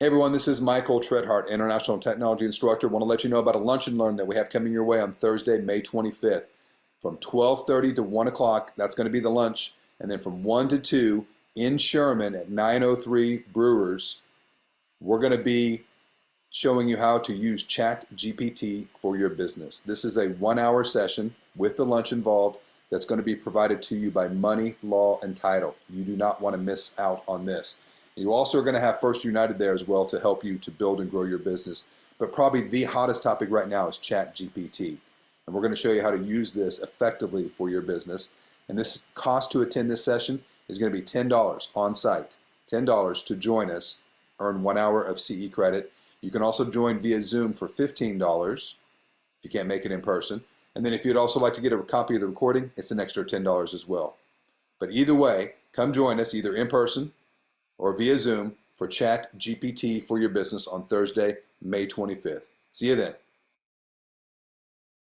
Hey everyone, this is Michael Tritthart, International Technology Instructor. I want to let you know about a lunch and learn that we have coming your way on Thursday, May 25th. From 12:30 to 1 o'clock, that's going to be the lunch. And then from 1 to 2 in Sherman at 903 Brewers, we're going to be showing you how to use ChatGPT for your business. This is a 1-hour session with the lunch involved that's going to be provided to you by Money, Law, and Title. You do not want to miss out on this. You also are going to have First United there as well to help you to build and grow your business. But probably the hottest topic right now is ChatGPT. And we're going to show you how to use this effectively for your business. And this cost to attend this session is going to be $10 on site. $10 to join us, earn 1 hour of CE credit. You can also join via Zoom for $15 if you can't make it in person. And then if you'd also like to get a copy of the recording, it's an extra $10 as well. But either way, come join us either in person or via Zoom for ChatGPT for your business on Thursday, May 25th. See you then.